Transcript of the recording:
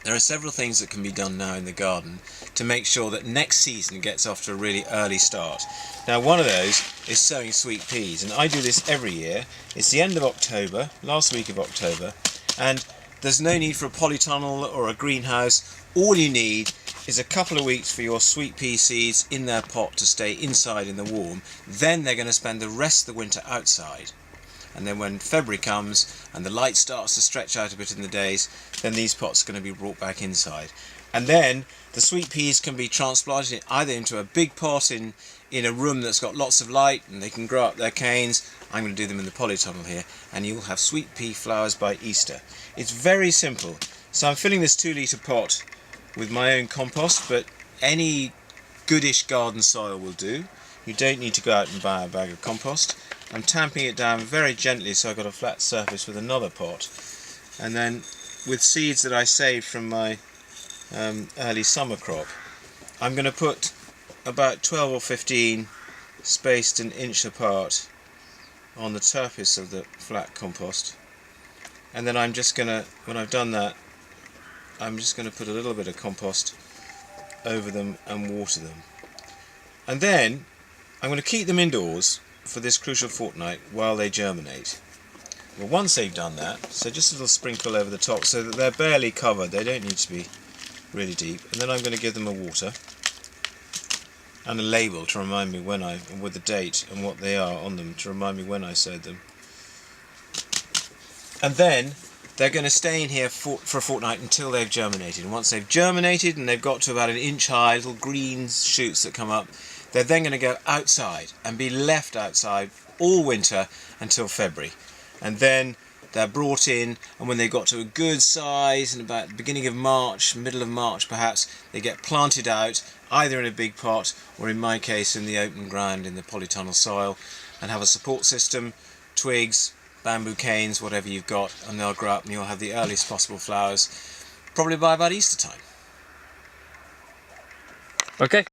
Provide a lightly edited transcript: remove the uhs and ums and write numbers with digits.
There are several things that can be done now in the garden to make sure that next season it gets off to a really early start. Now, one of those is sowing sweet peas, and I do this every year. It's the end of October, last week of October, and there's no need for a polytunnel or a greenhouse. All you need is a couple of weeks for your sweet pea seeds in their pot to stay inside in the warm. Then they're going to spend the rest of the winter outside. And then when February comes and the light starts to stretch out a bit in the days, then these pots are going to be brought back inside. And then the sweet peas can be transplanted either into a big pot in a room that's got lots of light and they can grow up their canes. I'm going to do them in the polytunnel here, and you'll have sweet pea flowers by Easter. It's very simple. So I'm filling this 2-litre pot with my own compost, but any goodish garden soil will do. You don't need to go out and buy a bag of compost. I'm tamping it down very gently so I've got a flat surface with another pot, and then with seeds that I saved from my early summer crop, I'm going to put about 12 or 15 spaced an inch apart on the surface of the flat compost, and then I'm just going to, when I've done that, I'm just going to put a little bit of compost over them and water them, and then I'm going to keep them indoors for this crucial fortnight while they germinate. Well, once they've done that, so just a little sprinkle over the top so that they're barely covered, they don't need to be really deep, and then I'm going to give them a water and a label to remind me when with the date and what they are on them, to remind me when I sowed them. And then they're going to stay in here for a fortnight until they've germinated, and once they've germinated and they've got to about 1 inch high, little green shoots that come up, they're then going to go outside and be left outside all winter until February. And then they're brought in, and when they've got to a good size, and about the beginning of March, middle of March perhaps, they get planted out, either in a big pot, or in my case in the open ground in the polytunnel soil, and have a support system, twigs, bamboo canes, whatever you've got, and they'll grow up and you'll have the earliest possible flowers, probably by about Easter time. Okay.